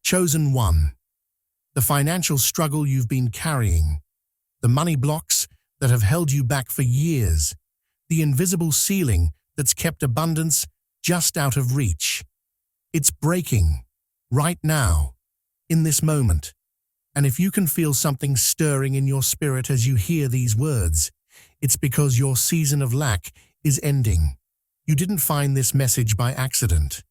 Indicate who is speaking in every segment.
Speaker 1: Chosen one. The financial struggle you've been carrying, the money blocks that have held you back for years, the invisible ceiling that's kept abundance just out of reach. It's breaking, right now, in this moment. And if you can feel something stirring in your spirit as you hear these words, it's because your season of lack is ending. You didn't find this message by accident.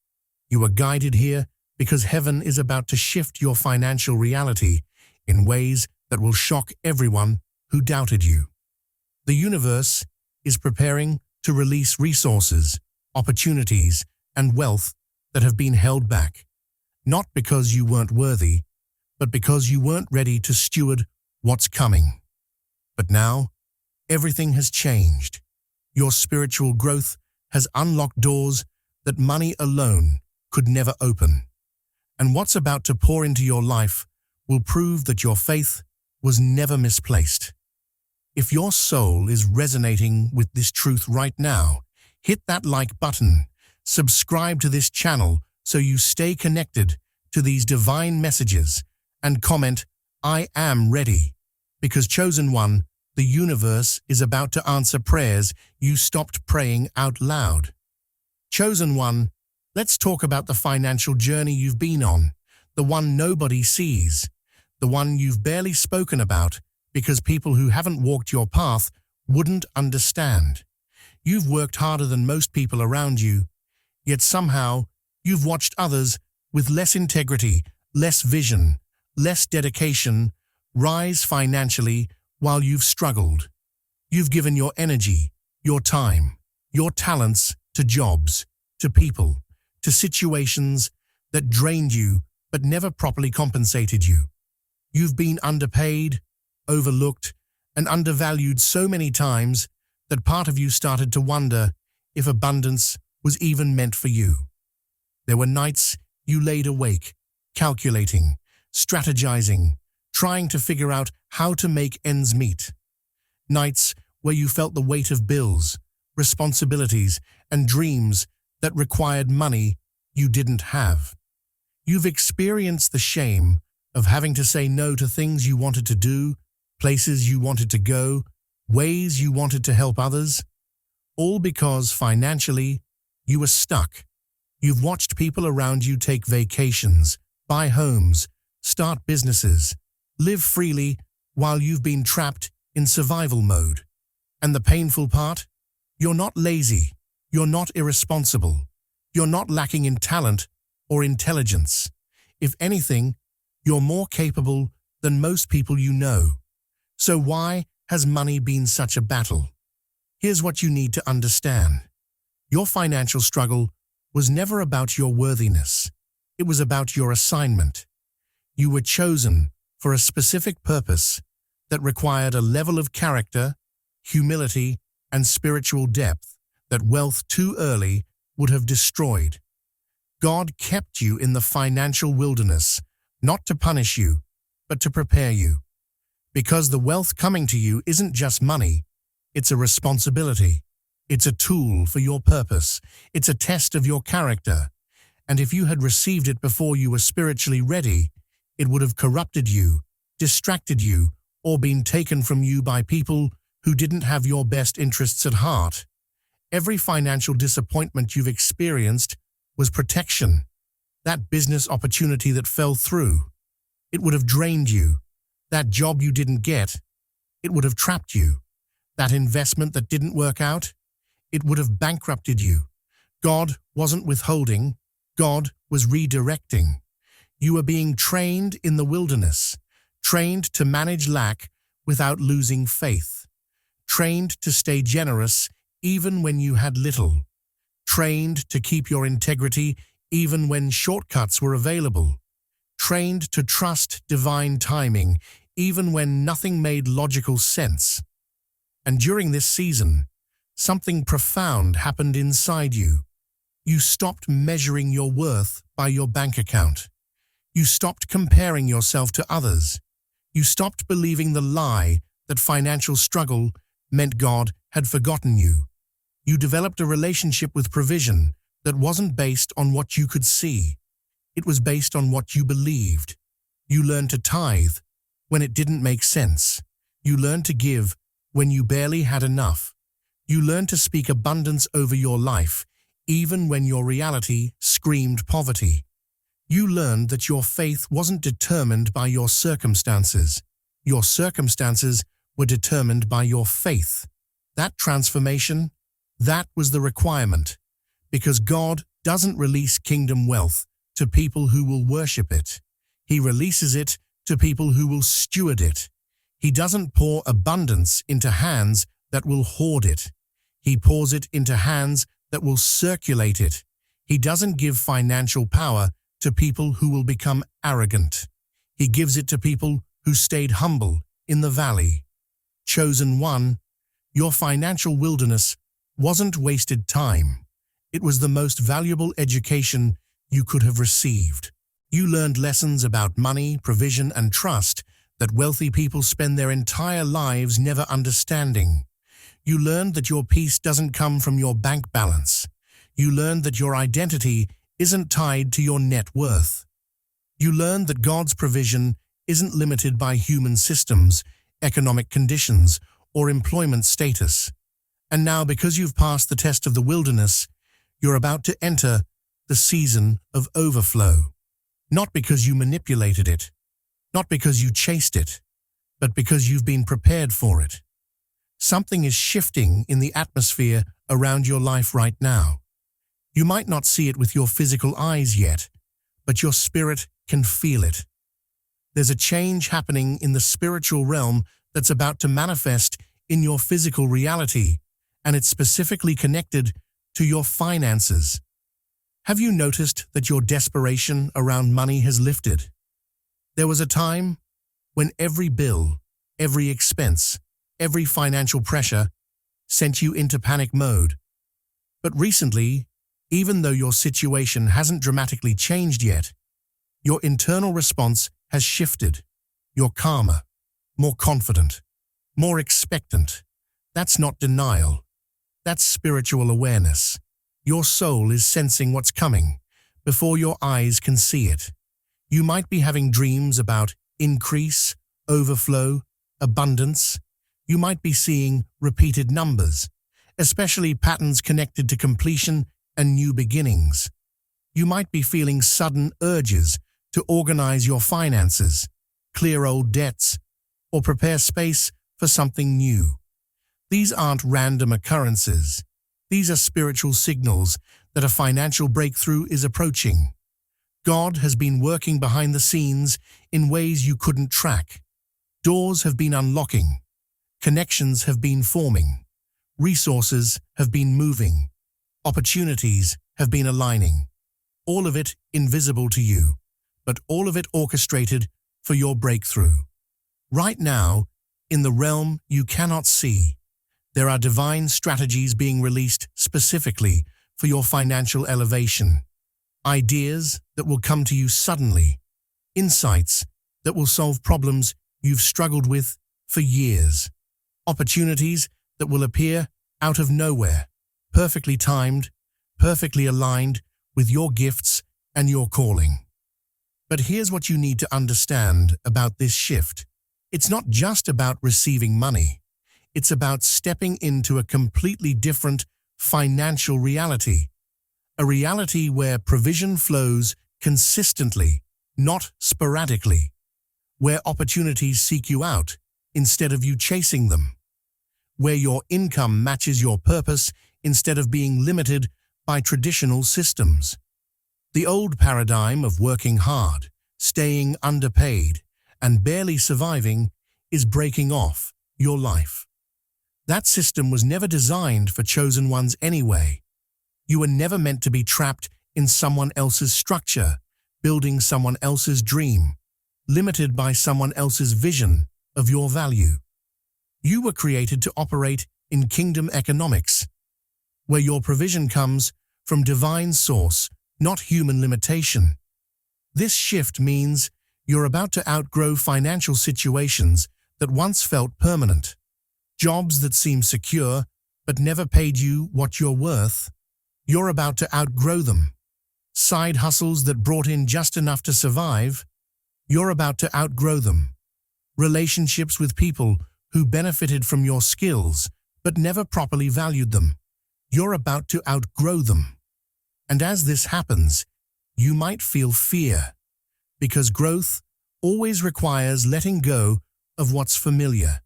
Speaker 1: You were guided here because heaven is about to shift your financial reality in ways that will shock everyone who doubted you. The universe is preparing to release resources, opportunities, and wealth that have been held back, not because you weren't worthy, but because you weren't ready to steward what's coming. But now, everything has changed. Your spiritual growth has unlocked doors that money alone could never open. And what's about to pour into your life will prove that your faith was never misplaced. If your soul is resonating with this truth right now, hit that like button, subscribe to this channel so you stay connected to these divine messages, and comment, "I am ready," because Chosen One, the universe is about to answer prayers you stopped praying out loud. Chosen One, let's talk about the financial journey you've been on, the one nobody sees, the one you've barely spoken about because people who haven't walked your path wouldn't understand. You've worked harder than most people around you, yet somehow you've watched others with less integrity, less vision, less dedication rise financially while you've struggled. You've given your energy, your time, your talents to jobs, to people, to situations that drained you but never properly compensated you. You've been underpaid, overlooked, and undervalued so many times that part of you started to wonder if abundance was even meant for you. There were nights you laid awake, calculating, strategizing, trying to figure out how to make ends meet. Nights where you felt the weight of bills, responsibilities, and dreams that required money you didn't have. You've experienced the shame of having to say no to things you wanted to do, places you wanted to go, ways you wanted to help others, all because financially you were stuck. You've watched people around you take vacations, buy homes, start businesses, live freely while you've been trapped in survival mode. And the painful part? You're not lazy, you're not irresponsible, you're not lacking in talent or intelligence. If anything, you're more capable than most people you know. So why has money been such a battle? Here's what you need to understand. Your financial struggle was never about your worthiness. It was about your assignment. You were chosen for a specific purpose that required a level of character, humility, and spiritual depth that wealth too early would have destroyed. God kept you in the financial wilderness, not to punish you, but to prepare you. Because the wealth coming to you isn't just money, it's a responsibility. It's a tool for your purpose. It's a test of your character. And if you had received it before you were spiritually ready, it would have corrupted you, distracted you, or been taken from you by people who didn't have your best interests at heart. Every financial disappointment you've experienced was protection. That business opportunity that fell through, it would have drained you. That job you didn't get, it would have trapped you. That investment that didn't work out, it would have bankrupted you. God wasn't withholding, God was redirecting. You were being trained in the wilderness, trained to manage lack without losing faith, trained to stay generous even when you had little, trained to keep your integrity even when shortcuts were available, trained to trust divine timing even when nothing made logical sense. And during this season, something profound happened inside you. You stopped measuring your worth by your bank account. You stopped comparing yourself to others. You stopped believing the lie that financial struggle meant God had forgotten you. You developed a relationship with provision that wasn't based on what you could see. It was based on what you believed. You learned to tithe when it didn't make sense. You learned to give when you barely had enough. You learned to speak abundance over your life, even when your reality screamed poverty. You learned that your faith wasn't determined by your circumstances. Your circumstances were determined by your faith. That transformation, that was the requirement, because God doesn't release kingdom wealth to people who will worship it. He releases it to people who will steward it. He doesn't pour abundance into hands that will hoard it. He pours it into hands that will circulate it. He doesn't give financial power to people who will become arrogant. He gives it to people who stayed humble in the valley. Chosen one, your financial wilderness wasn't wasted time. It was the most valuable education you could have received. You learned lessons about money, provision, and trust that wealthy people spend their entire lives never understanding. You learned that your peace doesn't come from your bank balance. You learned that your identity isn't tied to your net worth. You learned that God's provision isn't limited by human systems, economic conditions, or employment status. And now, because you've passed the test of the wilderness, you're about to enter the season of overflow. Not because you manipulated it, not because you chased it, but because you've been prepared for it. Something is shifting in the atmosphere around your life right now. You might not see it with your physical eyes yet, but your spirit can feel it. There's a change happening in the spiritual realm that's about to manifest in your physical reality, and it's specifically connected to your finances. Have you noticed that your desperation around money has lifted? There was a time when every bill, every expense, every financial pressure sent you into panic mode. But recently, even though your situation hasn't dramatically changed yet, your internal response has shifted. You're calmer, more confident, more expectant. That's not denial. That's spiritual awareness. Your soul is sensing what's coming before your eyes can see it. You might be having dreams about increase, overflow, abundance. You might be seeing repeated numbers, especially patterns connected to completion and new beginnings. You might be feeling sudden urges to organize your finances, clear old debts, or prepare space for something new. These aren't random occurrences. These are spiritual signals that a financial breakthrough is approaching. God has been working behind the scenes in ways you couldn't track. Doors have been unlocking. Connections have been forming. Resources have been moving. Opportunities have been aligning. All of it invisible to you, but all of it orchestrated for your breakthrough. Right now, in the realm you cannot see, there are divine strategies being released specifically for your financial elevation. Ideas that will come to you suddenly. Insights that will solve problems you've struggled with for years. Opportunities that will appear out of nowhere, perfectly timed, perfectly aligned with your gifts and your calling. But here's what you need to understand about this shift. It's not just about receiving money. It's about stepping into a completely different financial reality. A reality where provision flows consistently, not sporadically. Where opportunities seek you out instead of you chasing them. Where your income matches your purpose instead of being limited by traditional systems. The old paradigm of working hard, staying underpaid, and barely surviving is breaking off your life. That system was never designed for chosen ones anyway. You were never meant to be trapped in someone else's structure, building someone else's dream, limited by someone else's vision of your value. You were created to operate in kingdom economics, where your provision comes from divine source, not human limitation. This shift means you're about to outgrow financial situations that once felt permanent. Jobs that seem secure but never paid you what you're worth. You're about to outgrow them. side hustles that brought in just enough to survive, you're about to outgrow them. Relationships with people who benefited from your skills but never properly valued them, you're about to outgrow them. And as this happens, you might feel fear, because growth always requires letting go of what's familiar.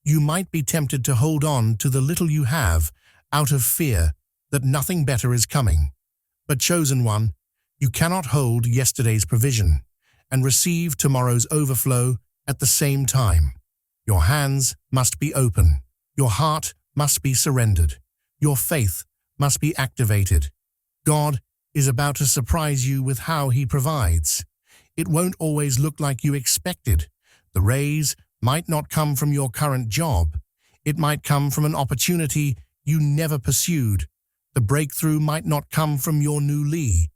Speaker 1: You might be tempted to hold on to the little you have out of fear that nothing better is coming. But chosen one, you cannot hold yesterday's provision and receive tomorrow's overflow at the same time. Your hands must be open. Your heart must be surrendered. Your faith must be activated. God is about to surprise you with how He provides. It won't always look like you expected. The raise might not come from your current job. It might come from an opportunity you never pursued. The breakthrough might not come from your new lead.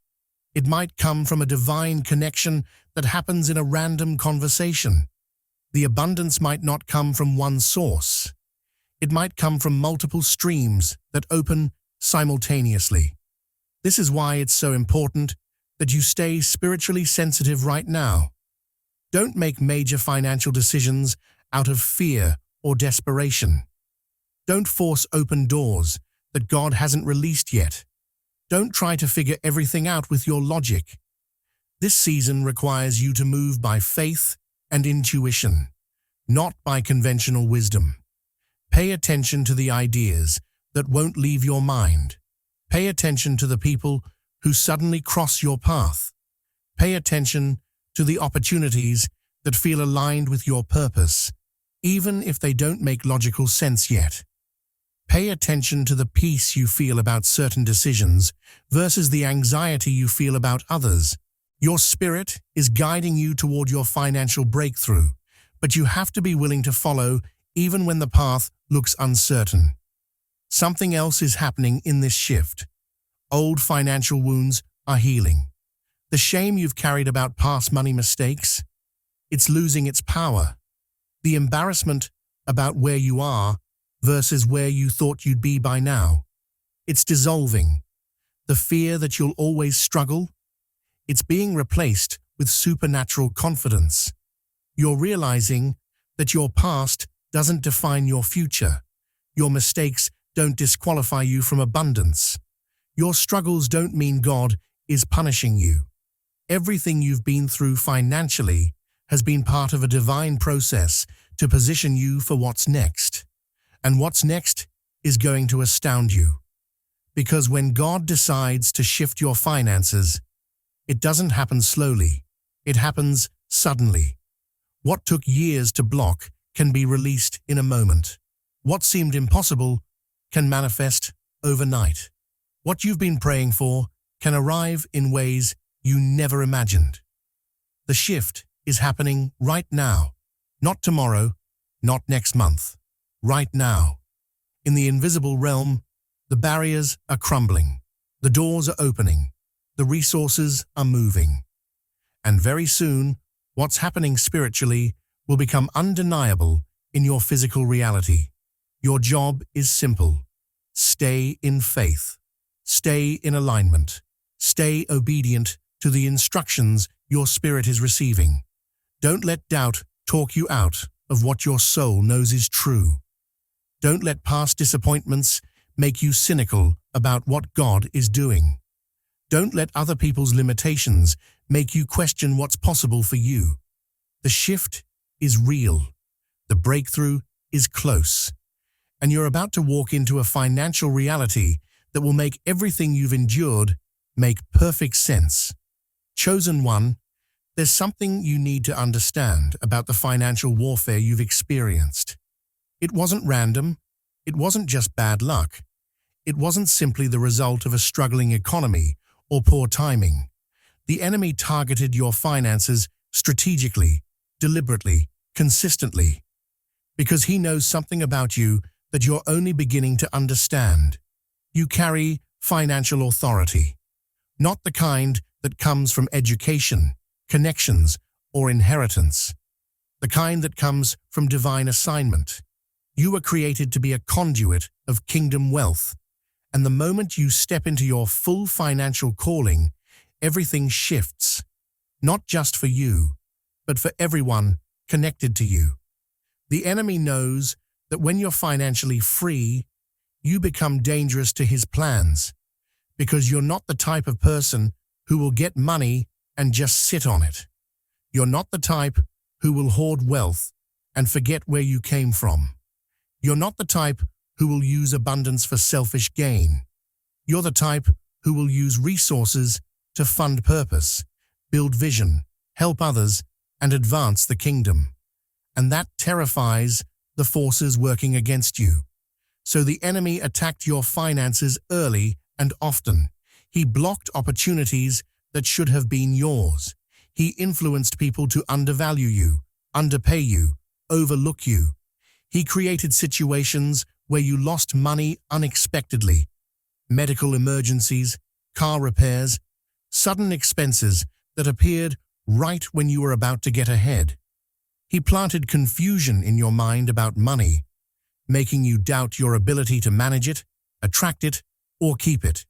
Speaker 1: It might come from a divine connection that happens in a random conversation. The abundance might not come from one source. It might come from multiple streams that open simultaneously. This is why it's so important that you stay spiritually sensitive right now. Don't make major financial decisions out of fear or desperation. Don't force open doors that God hasn't released yet. Don't try to figure everything out with your logic. This season requires you to move by faith and intuition, not by conventional wisdom. Pay attention to the ideas that won't leave your mind. Pay attention to the people who suddenly cross your path. Pay attention to the opportunities that feel aligned with your purpose, even if they don't make logical sense yet. Pay attention to the peace you feel about certain decisions versus the anxiety you feel about others. Your spirit is guiding you toward your financial breakthrough, but you have to be willing to follow even when the path looks uncertain. Something else is happening in this shift. Old financial wounds are healing. The shame you've carried about past money mistakes, it's losing its power. The embarrassment about where you are versus where you thought you'd be by now, it's dissolving. The fear that you'll always struggle, it's being replaced with supernatural confidence. You're realizing that your past doesn't define your future. Your mistakes don't disqualify you from abundance. Your struggles don't mean God is punishing you. Everything you've been through financially has been part of a divine process to position you for what's next. And what's next is going to astound you. Because when God decides to shift your finances, it doesn't happen slowly. It happens suddenly. What took years to block can be released in a moment. What seemed impossible can manifest overnight. What you've been praying for can arrive in ways you never imagined. The shift is happening right now, not tomorrow, not next month, right now. In the invisible realm, the barriers are crumbling, the doors are opening, the resources are moving. And very soon, what's happening spiritually will become undeniable in your physical reality. Your job is simple. Stay in faith. Stay in alignment. Stay obedient to the instructions your spirit is receiving. Don't let doubt talk you out of what your soul knows is true. Don't let past disappointments make you cynical about what God is doing. Don't let other people's limitations make you question what's possible for you. The shift is real. The breakthrough is close. And you're about to walk into a financial reality that will make everything you've endured make perfect sense. Chosen one, there's something you need to understand about the financial warfare you've experienced. It wasn't random. It wasn't just bad luck. It wasn't simply the result of a struggling economy or poor timing. The enemy targeted your finances strategically, deliberately, consistently, because he knows something about you that you're only beginning to understand. You carry financial authority, not the kind that comes from education, connections, or inheritance, the kind that comes from divine assignment. You were created to be a conduit of kingdom wealth, and the moment you step into your full financial calling, everything shifts, not just for you, but for everyone connected to you. The enemy knows that when you're financially free, you become dangerous to his plans, because you're not the type of person who will get money and just sit on it. You're not the type who will hoard wealth and forget where you came from. You're not the type who will use abundance for selfish gain. You're the type who will use resources to fund purpose, build vision, help others, and advance the kingdom. And that terrifies the forces working against you. So the enemy attacked your finances early and often. He blocked opportunities that should have been yours. He influenced people to undervalue you, underpay you, overlook you. He created situations where you lost money unexpectedly. Medical emergencies, car repairs, sudden expenses that appeared right when you were about to get ahead. He planted confusion in your mind about money, making you doubt your ability to manage it, attract it, or keep it.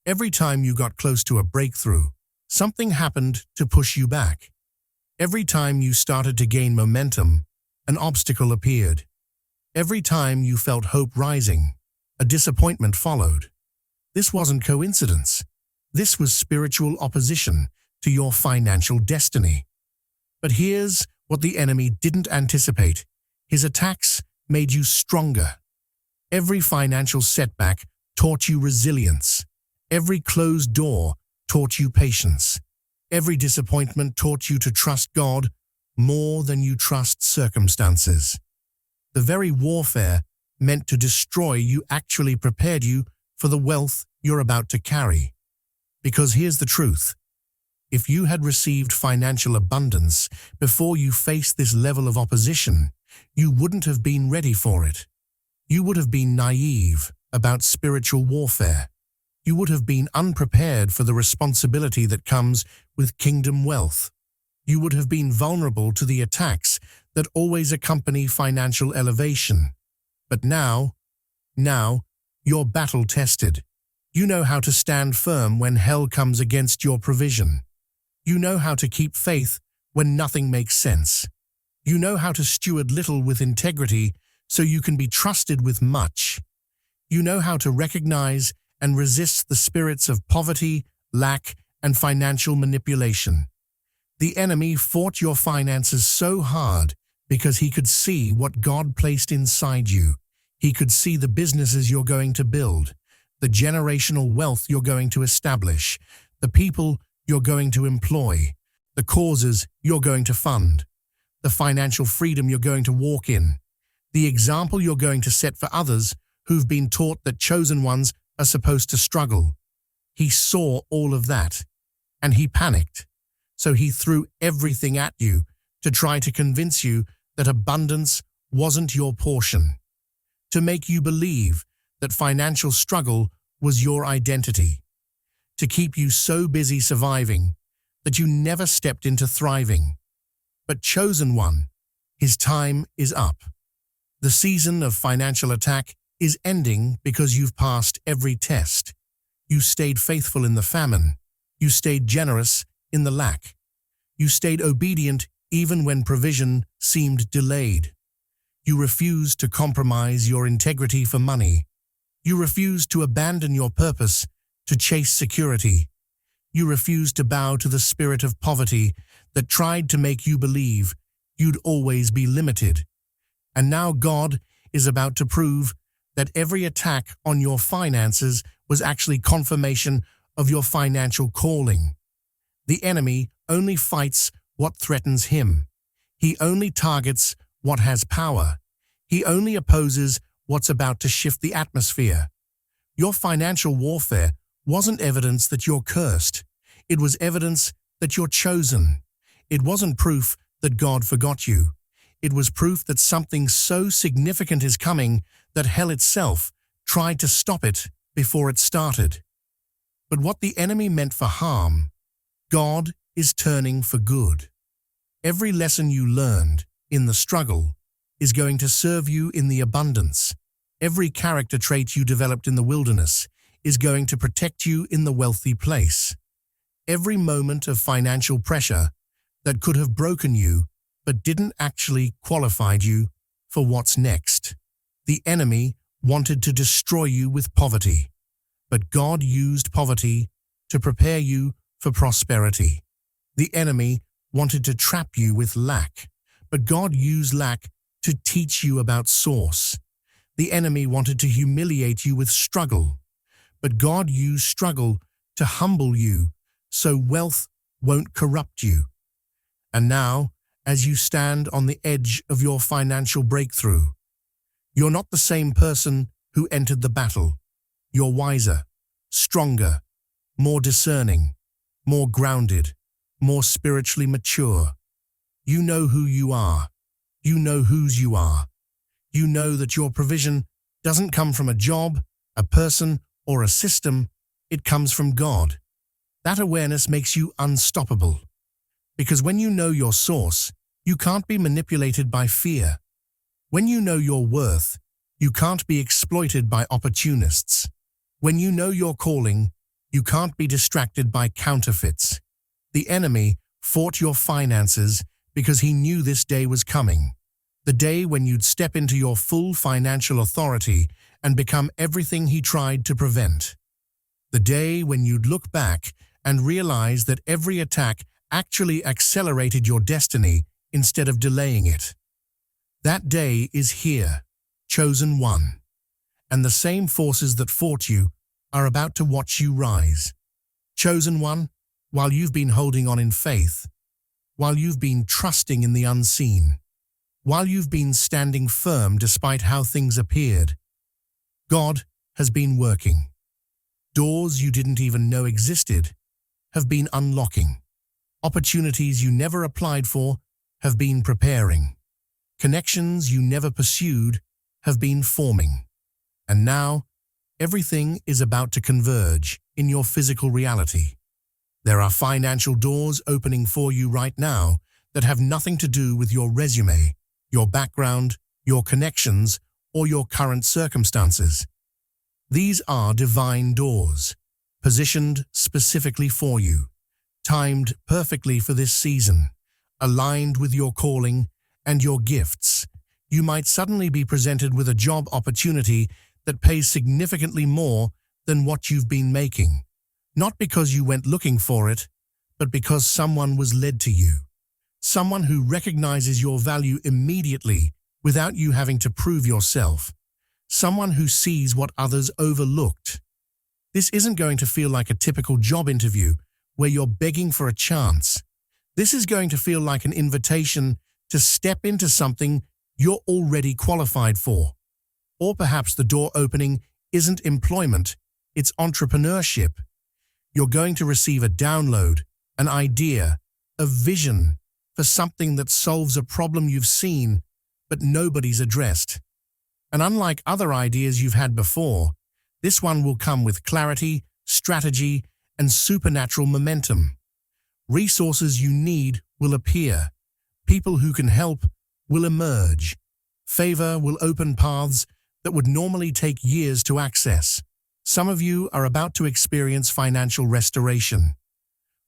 Speaker 1: Every time you got close to a breakthrough, something happened to push you back. Every time you started to gain momentum, an obstacle appeared. Every time you felt hope rising, a disappointment followed. This wasn't coincidence. This was spiritual opposition to your financial destiny. But here's what the enemy didn't anticipate. His attacks made you stronger. Every financial setback taught you resilience. Every closed door taught you patience. Every disappointment taught you to trust God more than you trust circumstances. The very warfare meant to destroy you actually prepared you for the wealth you're about to carry. Because here's the truth. If you had received financial abundance before you faced this level of opposition, you wouldn't have been ready for it. You would have been naive about spiritual warfare. You would have been unprepared for the responsibility that comes with kingdom wealth. You would have been vulnerable to the attacks that always accompany financial elevation. But now, you're battle-tested. You know how to stand firm when hell comes against your provision. You know how to keep faith when nothing makes sense. You know how to steward little with integrity so you can be trusted with much. You know how to recognize and resist the spirits of poverty, lack, and financial manipulation. The enemy fought your finances so hard because he could see what God placed inside you. He could see the businesses you're going to build, the generational wealth you're going to establish, the people you're going to employ, the causes you're going to fund, the financial freedom you're going to walk in, the example you're going to set for others who've been taught that chosen ones are supposed to struggle. He saw all of that, and he panicked. So he threw everything at you to try to convince you that abundance wasn't your portion, to make you believe that financial struggle was your identity, to keep you so busy surviving that you never stepped into thriving. But chosen one, his time is up. The season of financial attack is ending because you've passed every test. You stayed faithful in the famine. You stayed generous in the lack. You stayed obedient even when provision seemed delayed. You refused to compromise your integrity for money. You refused to abandon your purpose to chase security. You refused to bow to the spirit of poverty that tried to make you believe you'd always be limited. And now God is about to prove that every attack on your finances was actually confirmation of your financial calling. The enemy only fights what threatens him. He only targets what has power. He only opposes what's about to shift the atmosphere. Your financial warfare wasn't evidence that you're cursed. It was evidence that you're chosen. It wasn't proof that God forgot you. It was proof that something so significant is coming that hell itself tried to stop it before it started. But what the enemy meant for harm, God is turning for good. Every lesson you learned in the struggle is going to serve you in the abundance. Every character trait you developed in the wilderness is going to protect you in the wealthy place. every moment of financial pressure that could have broken you but didn't actually qualify you for what's next. The enemy wanted to destroy you with poverty, but God used poverty to prepare you for prosperity. The enemy wanted to trap you with lack, but God used lack to teach you about source. The enemy wanted to humiliate you with struggle, but God used struggle to humble you so wealth won't corrupt you. And now, as you stand on the edge of your financial breakthrough, you're not the same person who entered the battle. You're wiser, stronger, more discerning, more grounded, more spiritually mature. You know who you are. You know whose you are. You know that your provision doesn't come from a job, a person, or a system. It comes from God. That awareness makes you unstoppable. Because when you know your source, you can't be manipulated by fear. When you know your worth, you can't be exploited by opportunists. When you know your calling, you can't be distracted by counterfeits. The enemy fought your finances because he knew this day was coming. The day when you'd step into your full financial authority and become everything he tried to prevent. The day when you'd look back and realize that every attack actually accelerated your destiny instead of delaying it. That day is here, chosen one. And the same forces that fought you are about to watch you rise. Chosen one, while you've been holding on in faith, while you've been trusting in the unseen, while you've been standing firm despite how things appeared, God has been working. Doors you didn't even know existed have been unlocking. Opportunities you never applied for have been preparing. Connections you never pursued have been forming. And now, everything is about to converge in your physical reality. There are financial doors opening for you right now that have nothing to do with your resume, your background, your connections, or your current circumstances. These are divine doors, positioned specifically for you, timed perfectly for this season, aligned with your calling and your gifts. You might suddenly be presented with a job opportunity that pays significantly more than what you've been making. Not because you went looking for it, but because someone was led to you. Someone who recognizes your value immediately without you having to prove yourself. Someone who sees what others overlooked. This isn't going to feel like a typical job interview where you're begging for a chance. This is going to feel like an invitation to step into something you're already qualified for. Or perhaps the door opening isn't employment, it's entrepreneurship. You're going to receive a download, an idea, a vision for something that solves a problem you've seen but nobody's addressed. And unlike other ideas you've had before, this one will come with clarity, strategy, and supernatural momentum. Resources you need will appear. People who can help will emerge. Favor will open paths that would normally take years to access. Some of you are about to experience financial restoration.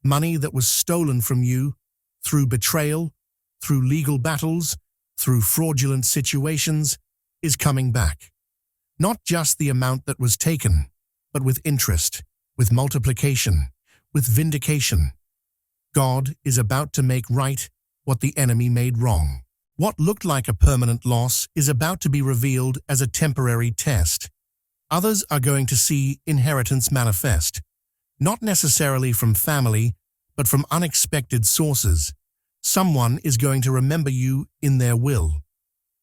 Speaker 1: Money that was stolen from you through betrayal, through legal battles, through fraudulent situations, is coming back. Not just the amount that was taken, but with interest, with multiplication, with vindication. God is about to make right what the enemy made wrong. What looked like a permanent loss is about to be revealed as a temporary test. Others are going to see inheritance manifest, not necessarily from family, but from unexpected sources. Someone is going to remember you in their will.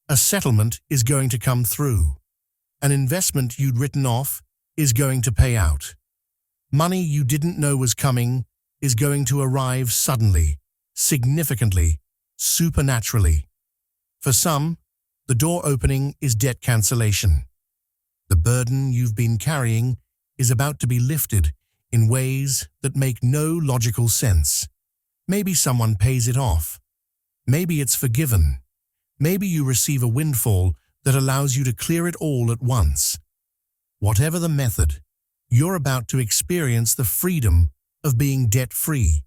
Speaker 1: A settlement is going to come through. An investment you'd written off is going to pay out. Money you didn't know was coming is going to arrive suddenly, significantly, supernaturally. For some, the door opening is debt cancellation. The burden you've been carrying is about to be lifted in ways that make no logical sense. Maybe someone pays it off. Maybe it's forgiven. Maybe you receive a windfall that allows you to clear it all at once. Whatever the method, you're about to experience the freedom of being debt-free,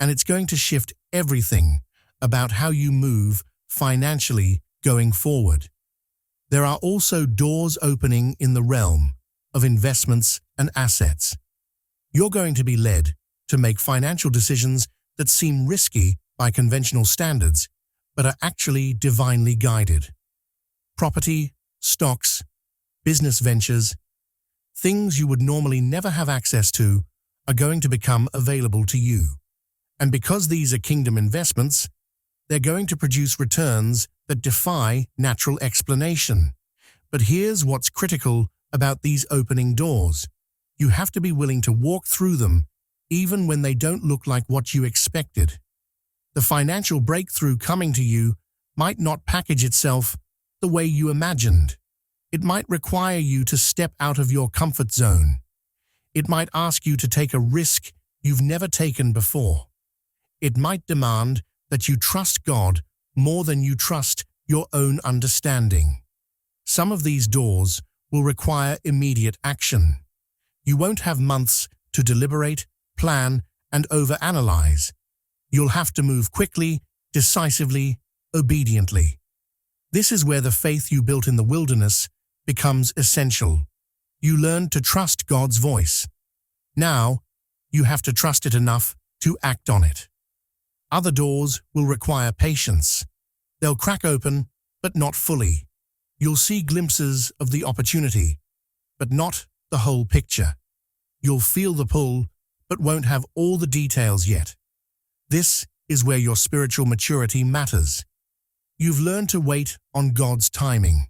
Speaker 1: and it's going to shift everything about how you move financially going forward. There are also doors opening in the realm of investments and assets. You're going to be led to make financial decisions that seem risky by conventional standards, but are actually divinely guided. Property, stocks, business ventures, things you would normally never have access to are going to become available to you. And because these are kingdom investments, they're going to produce returns that defy natural explanation. But here's what's critical about these opening doors. You have to be willing to walk through them, even when they don't look like what you expected. The financial breakthrough coming to you might not package itself the way you imagined. It might require you to step out of your comfort zone. It might ask you to take a risk you've never taken before. It might demand that you trust God more than you trust your own understanding. Some of these doors will require immediate action. You won't have months to deliberate, plan, and overanalyze. You'll have to move quickly, decisively, obediently. This is where the faith you built in the wilderness becomes essential. You learned to trust God's voice. Now, you have to trust it enough to act on it. Other doors will require patience. They'll crack open, but not fully. You'll see glimpses of the opportunity, but not the whole picture. You'll feel the pull, but won't have all the details yet. This is where your spiritual maturity matters. You've learned to wait on God's timing.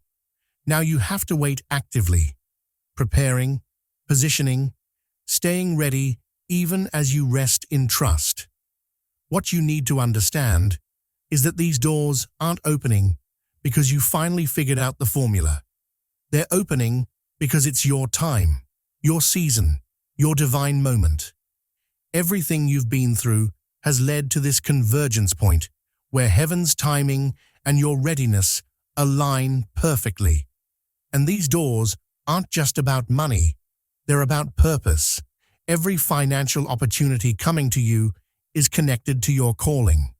Speaker 1: Now you have to wait actively, preparing, positioning, staying ready even as you rest in trust. What you need to understand is that these doors aren't opening because you finally figured out the formula. They're opening because it's your time, your season, your divine moment. Everything you've been through has led to this convergence point where heaven's timing and your readiness align perfectly. And these doors aren't just about money, they're about purpose. Every financial opportunity coming to you is connected to your calling.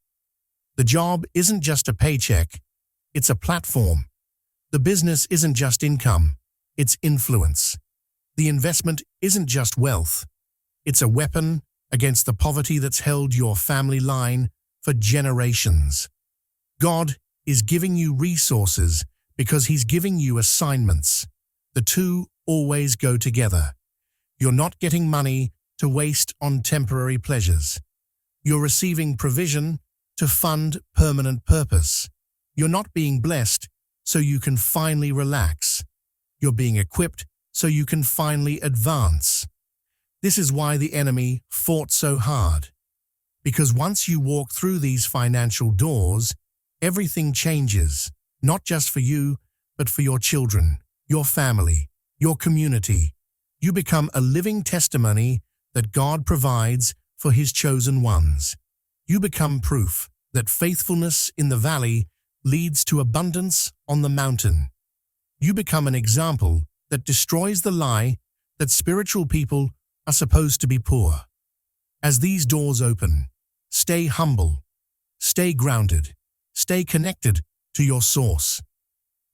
Speaker 1: The job isn't just a paycheck, it's a platform. The business isn't just income, it's influence. The investment isn't just wealth, it's a weapon against the poverty that's held your family line for generations. God is giving you resources because He's giving you assignments. The two always go together. You're not getting money to waste on temporary pleasures. You're receiving provision to fund permanent purpose. You're not being blessed so you can finally relax. You're being equipped so you can finally advance. This is why the enemy fought so hard. Because once you walk through these financial doors, everything changes, not just for you, but for your children, your family, your community. You become a living testimony that God provides for His chosen ones. You become proof that faithfulness in the valley leads to abundance on the mountain. You become an example that destroys the lie that spiritual people are supposed to be poor. As these doors open, stay humble, stay grounded, stay connected to your source.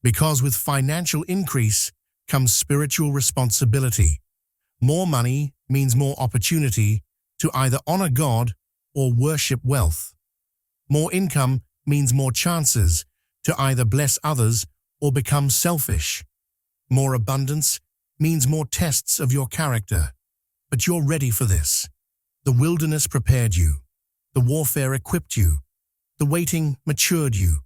Speaker 1: Because with financial increase comes spiritual responsibility. More money means more opportunity to either honor God or worship wealth. More income means more chances to either bless others or become selfish. More abundance means more tests of your character. But you're ready for this. The wilderness prepared you. The warfare equipped you. The waiting matured you.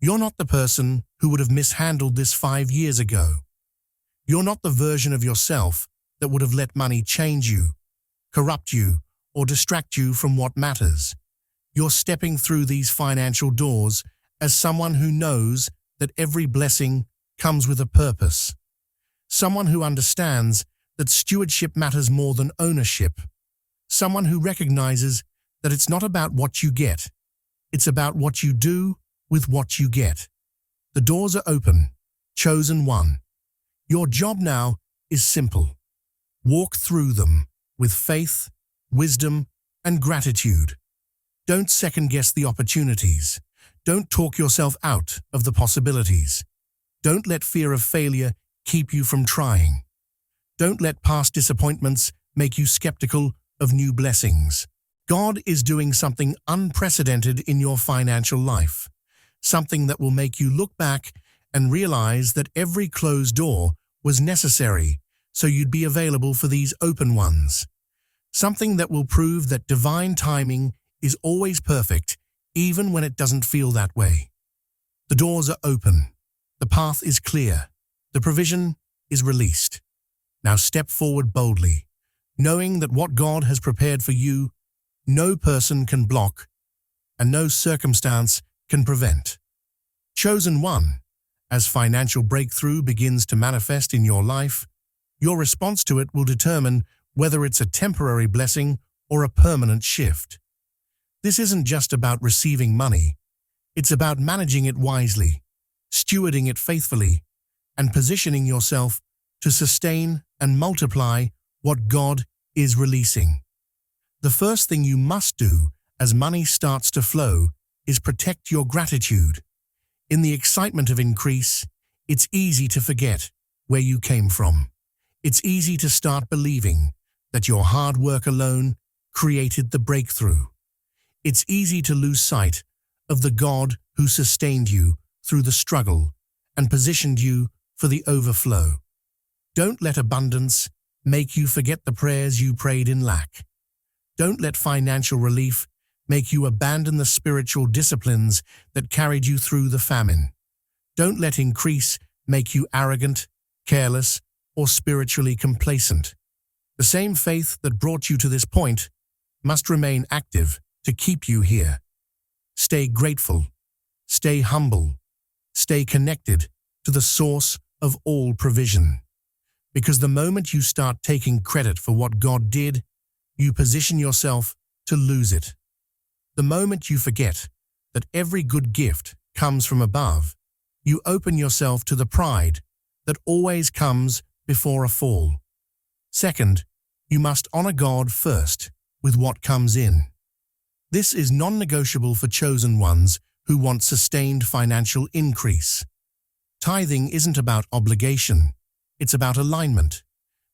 Speaker 1: You're not the person who would have mishandled this 5 years ago. You're not the version of yourself that would have let money change you, corrupt you, or distract you from what matters. You're stepping through these financial doors as someone who knows that every blessing comes with a purpose. Someone who understands that stewardship matters more than ownership. Someone who recognizes that it's not about what you get, it's about what you do with what you get. The doors are open, chosen one. Your job now is simple. Walk through them with faith, wisdom, and gratitude. Don't second-guess the opportunities. Don't talk yourself out of the possibilities. Don't let fear of failure keep you from trying. Don't let past disappointments make you skeptical of new blessings. God is doing something unprecedented in your financial life, something that will make you look back and realize that every closed door was necessary so you'd be available for these open ones. Something that will prove that divine timing is always perfect, even when it doesn't feel that way. The doors are open. The path is clear. The provision is released. Now step forward boldly, knowing that what God has prepared for you, no person can block and no circumstance can prevent. Chosen one, as financial breakthrough begins to manifest in your life, your response to it will determine whether it's a temporary blessing or a permanent shift. This isn't just about receiving money. It's about managing it wisely, stewarding it faithfully, and positioning yourself to sustain and multiply what God is releasing. The first thing you must do as money starts to flow is protect your gratitude. In the excitement of increase, it's easy to forget where you came from. It's easy to start believing that your hard work alone created the breakthrough. It's easy to lose sight of the God who sustained you through the struggle and positioned you for the overflow. Don't let abundance make you forget the prayers you prayed in lack. Don't let financial relief make you abandon the spiritual disciplines that carried you through the famine. Don't let increase make you arrogant, careless, or spiritually complacent. The same faith that brought you to this point must remain active to keep you here. Stay grateful, stay humble, stay connected to the source of all provision. Because the moment you start taking credit for what God did, you position yourself to lose it. The moment you forget that every good gift comes from above, you open yourself to the pride that always comes before a fall. Second, you must honor God first with what comes in. This is non-negotiable for chosen ones who want sustained financial increase. Tithing isn't about obligation, it's about alignment.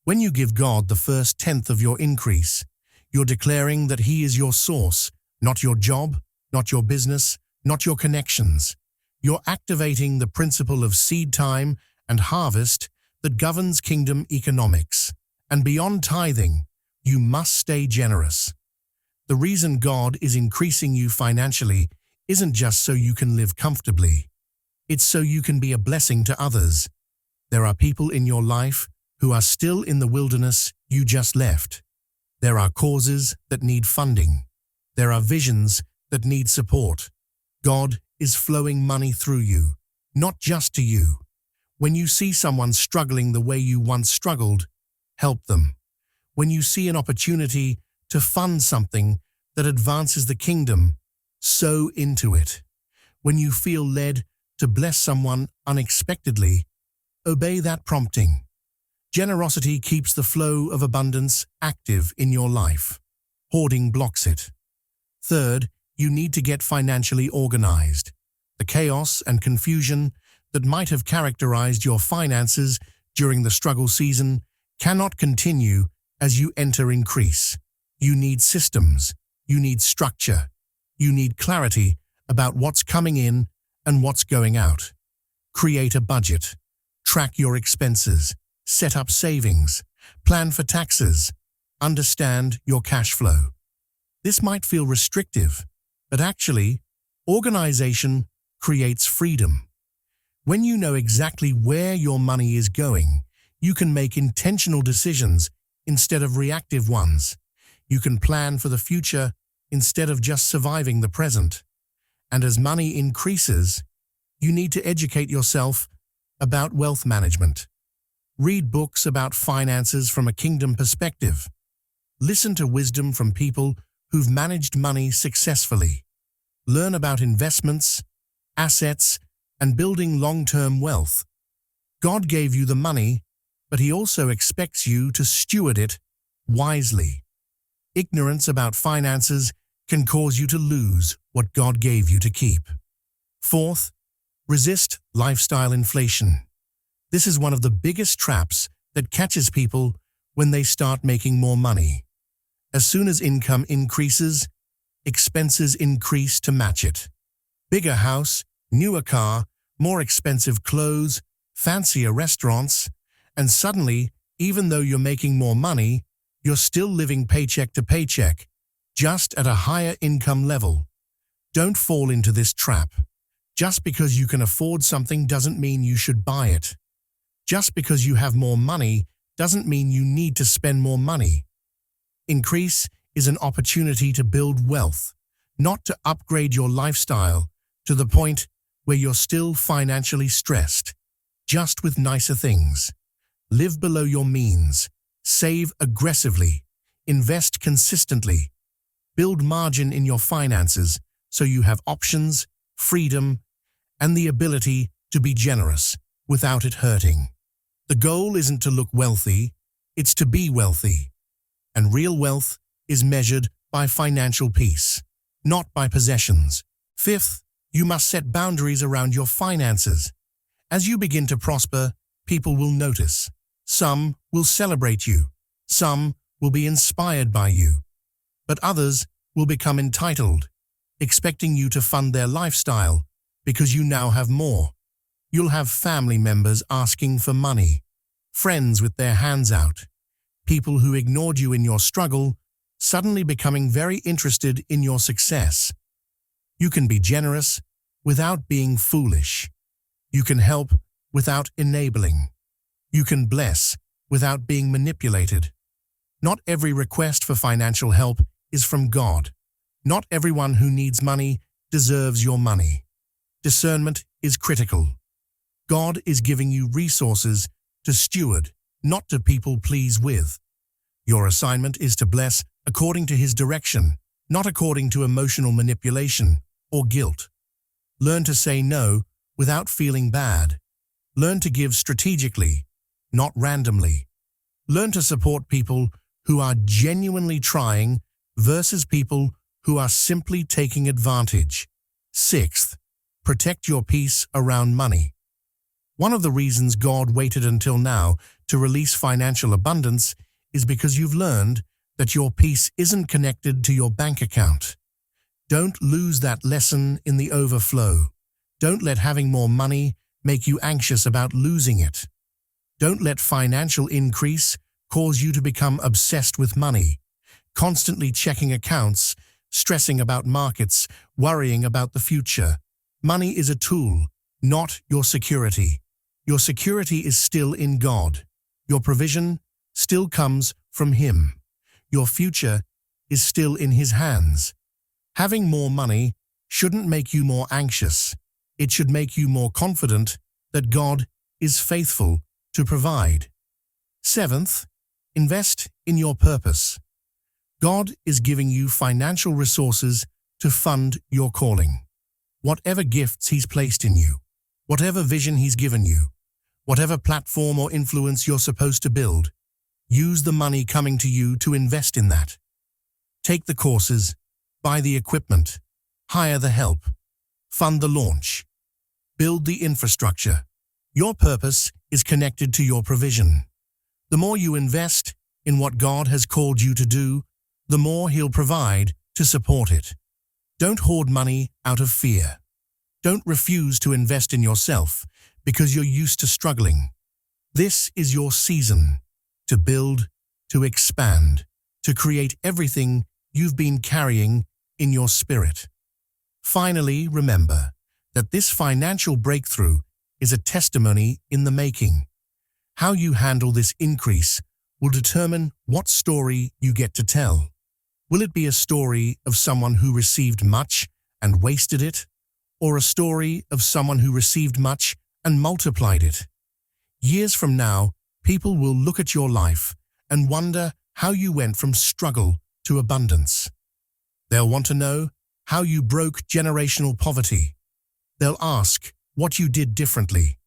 Speaker 1: When you give God the first tenth of your increase, you're declaring that He is your source, not your job, not your business, not your connections. You're activating the principle of seed time and harvest that governs kingdom economics. And beyond tithing, you must stay generous. The reason God is increasing you financially isn't just so you can live comfortably. It's so you can be a blessing to others. There are people in your life who are still in the wilderness you just left. There are causes that need funding. There are visions that need support. God is flowing money through you, not just to you. When you see someone struggling the way you once struggled, help them. When you see an opportunity to fund something that advances the kingdom, sow into it. When you feel led to bless someone unexpectedly, obey that prompting. Generosity keeps the flow of abundance active in your life. Hoarding blocks it. Third, you need to get financially organized. The chaos and confusion that might have characterized your finances during the struggle season cannot continue as you enter increase. You need systems. You need structure. You need clarity about what's coming in and what's going out. Create a budget. Track your expenses. Set up savings. Plan for taxes. Understand your cash flow. This might feel restrictive, but actually, organization creates freedom. When you know exactly where your money is going, you can make intentional decisions instead of reactive ones. You can plan for the future instead of just surviving the present. And as money increases, you need to educate yourself about wealth management. Read books about finances from a kingdom perspective. Listen to wisdom from people who've managed money successfully. Learn about investments, assets, and building long-term wealth. God gave you the money, but He also expects you to steward it wisely. Ignorance about finances can cause you to lose what God gave you to keep. Fourth, resist lifestyle inflation. This is one of the biggest traps that catches people when they start making more money. As soon as income increases, expenses increase to match it. Bigger house, newer car, more expensive clothes, fancier restaurants, and suddenly, even though you're making more money, you're still living paycheck to paycheck, just at a higher income level. Don't fall into this trap. Just because you can afford something doesn't mean you should buy it. Just because you have more money doesn't mean you need to spend more money. Increase is an opportunity to build wealth, not to upgrade your lifestyle to the point where you're still financially stressed, just with nicer things. Live below your means, save aggressively, invest consistently, build margin in your finances so you have options, freedom, and the ability to be generous without it hurting. The goal isn't to look wealthy, it's to be wealthy. And real wealth is measured by financial peace, not by possessions. Fifth, you must set boundaries around your finances. As you begin to prosper, people will notice. Some will celebrate you. Some will be inspired by you. But others will become entitled, expecting you to fund their lifestyle because you now have more. You'll have family members asking for money, friends with their hands out, people who ignored you in your struggle suddenly becoming very interested in your success. You can be generous without being foolish. You can help without enabling. You can bless without being manipulated. Not every request for financial help is from God. Not everyone who needs money deserves your money. Discernment is critical. God is giving you resources to steward, not to people please with. Your assignment is to bless according to His direction, not according to emotional manipulation or guilt. Learn to say no without feeling bad. Learn to give strategically, not randomly. Learn to support people who are genuinely trying versus people who are simply taking advantage. Sixth, protect your peace around money. One of the reasons God waited until now to release financial abundance is because you've learned that your peace isn't connected to your bank account. Don't lose that lesson in the overflow. Don't let having more money make you anxious about losing it. Don't let financial increase cause you to become obsessed with money, constantly checking accounts, stressing about markets, worrying about the future. Money is a tool, not your security. Your security is still in God. Your provision still comes from Him. Your future is still in His hands. Having more money shouldn't make you more anxious. It should make you more confident that God is faithful to provide. Seventh, invest in your purpose. God is giving you financial resources to fund your calling. Whatever gifts He's placed in you, whatever vision He's given you, whatever platform or influence you're supposed to build, use the money coming to you to invest in that. Take the courses, buy the equipment, hire the help, fund the launch, build the infrastructure. Your purpose is connected to your provision. The more you invest in what God has called you to do, the more He'll provide to support it. Don't hoard money out of fear. Don't refuse to invest in yourself because you're used to struggling. This is your season to build, to expand, to create everything you've been carrying in your spirit. Finally, remember that this financial breakthrough is a testimony in the making. How you handle this increase will determine what story you get to tell. Will it be a story of someone who received much and wasted it, or a story of someone who received much and multiplied it? Years from now, people will look at your life and wonder how you went from struggle to abundance. They'll want to know how you broke generational poverty. They'll ask what you did differently,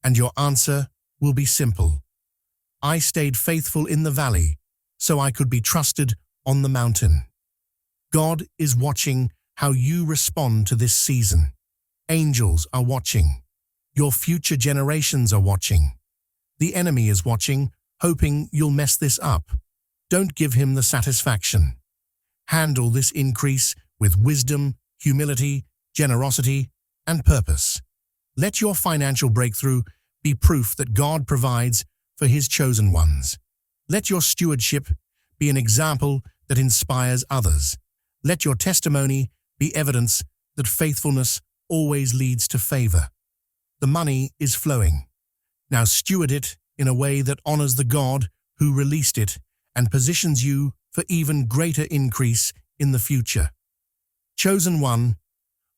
Speaker 1: and your answer will be simple. I stayed faithful in the valley so I could be trusted on the mountain. God is watching how you respond to this season. Angels are watching. Your future generations are watching. The enemy is watching, hoping you'll mess this up. Don't give him the satisfaction. Handle this increase with wisdom, humility, generosity, and purpose. Let your financial breakthrough be proof that God provides for His chosen ones. Let your stewardship be an example that inspires others. Let your testimony be evidence that faithfulness always leads to favor. The money is flowing. Now steward it in a way that honors the God who released it and positions you for even greater increase in the future. Chosen one,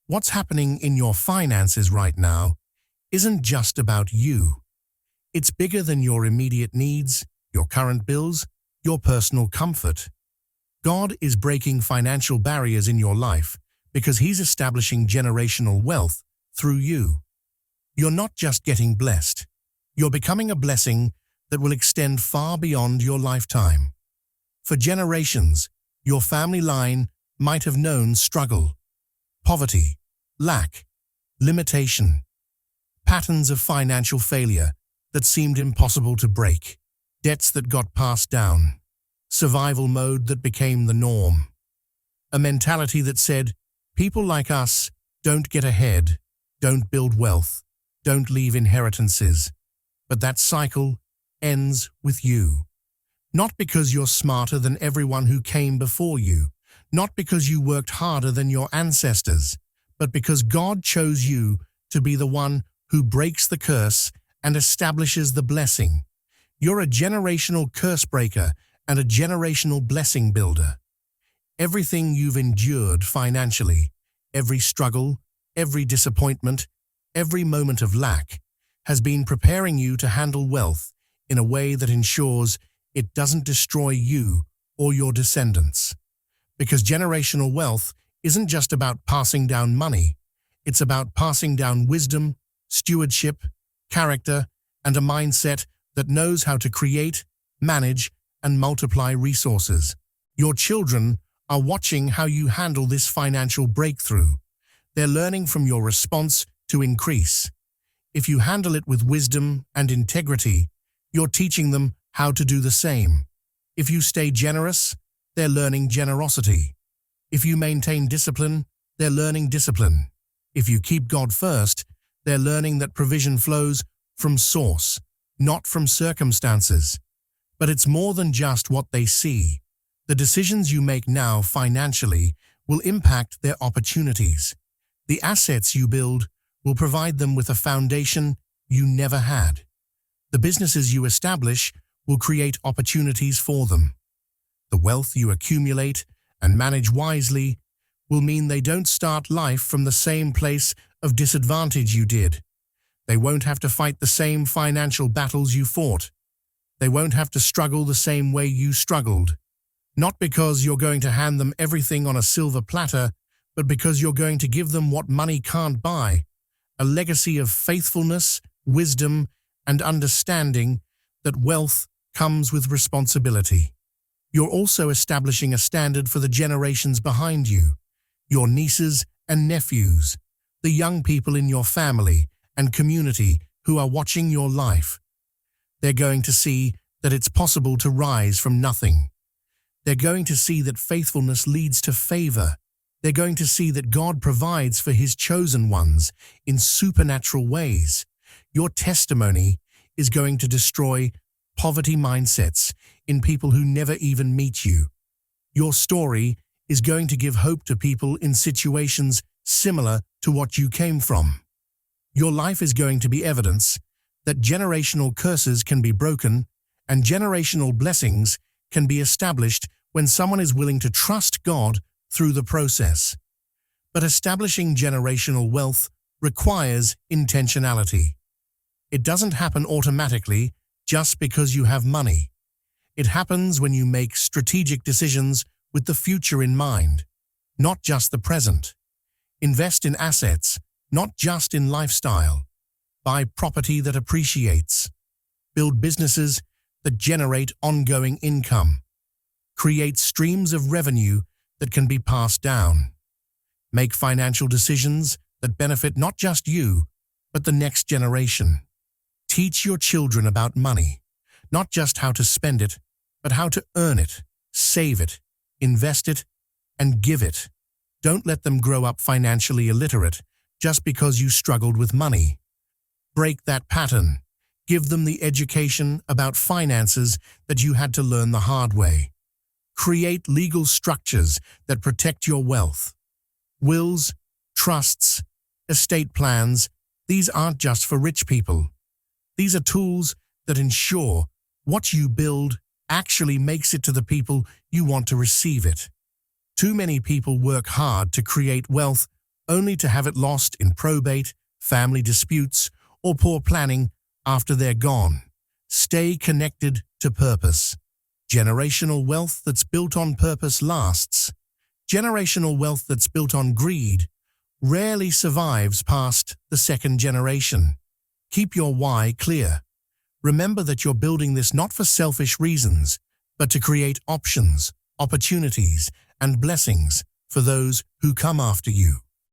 Speaker 1: what's happening in your finances right now isn't just about you. It's bigger than your immediate needs, your current bills, your personal comfort. God is breaking financial barriers in your life because He's establishing generational wealth through you. You're not just getting blessed. You're becoming a blessing that will extend far beyond your lifetime. For generations, your family line might have known struggle, poverty, lack, limitation, patterns of financial failure that seemed impossible to break, debts that got passed down, survival mode that became the norm, a mentality that said, people like us don't get ahead, don't build wealth, don't leave inheritances. But that cycle ends with you. Not because you're smarter than everyone who came before you, not because you worked harder than your ancestors, but because God chose you to be the one who breaks the curse and establishes the blessing. You're a generational curse breaker and a generational blessing builder. Everything you've endured financially, every struggle, every disappointment, every moment of lack, has been preparing you to handle wealth in a way that ensures it doesn't destroy you or your descendants. Because generational wealth isn't just about passing down money, it's about passing down wisdom, stewardship, character, and a mindset that knows how to create, manage, and multiply resources. Your children are watching how you handle this financial breakthrough. They're learning from your response to increase. If you handle it with wisdom and integrity, you're teaching them how to do the same. If you stay generous, they're learning generosity. If you maintain discipline, they're learning discipline. If you keep God first, they're learning that provision flows from source, not from circumstances. But it's more than just what they see. The decisions you make now financially will impact their opportunities. The assets you build will provide them with a foundation you never had. The businesses you establish will create opportunities for them. The wealth you accumulate and manage wisely will mean they don't start life from the same place of disadvantage you did. They won't have to fight the same financial battles you fought. They won't have to struggle the same way you struggled. Not because you're going to hand them everything on a silver platter, but because you're going to give them what money can't buy, a legacy of faithfulness, wisdom, and understanding that wealth comes with responsibility. You're also establishing a standard for the generations behind you, your nieces and nephews, the young people in your family and community who are watching your life. They're going to see that it's possible to rise from nothing. They're going to see that faithfulness leads to favor. They're going to see that God provides for His chosen ones in supernatural ways. Your testimony is going to destroy poverty mindsets in people who never even meet you. Your story is going to give hope to people in situations similar to what you came from. Your life is going to be evidence that generational curses can be broken and generational blessings can be established when someone is willing to trust God through the process. But establishing generational wealth requires intentionality. It doesn't happen automatically just because you have money. It happens when you make strategic decisions with the future in mind, not just the present. Invest in assets, not just in lifestyle. Buy property that appreciates. Build businesses that generate ongoing income. Create streams of revenue that can be passed down. Make financial decisions that benefit not just you, but the next generation. Teach your children about money, not just how to spend it, but how to earn it, save it, invest it, and give it. Don't let them grow up financially illiterate just because you struggled with money. Break that pattern. Give them the education about finances that you had to learn the hard way. Create legal structures that protect your wealth. Wills, trusts, estate plans, these aren't just for rich people. These are tools that ensure what you build actually makes it to the people you want to receive it. Too many people work hard to create wealth only to have it lost in probate, family disputes, or poor planning after they're gone. Stay connected to purpose. Generational wealth that's built on purpose lasts. Generational wealth that's built on greed rarely survives past the second generation. Keep your why clear. Remember that you're building this not for selfish reasons, but to create options, opportunities, and blessings for those who come after you.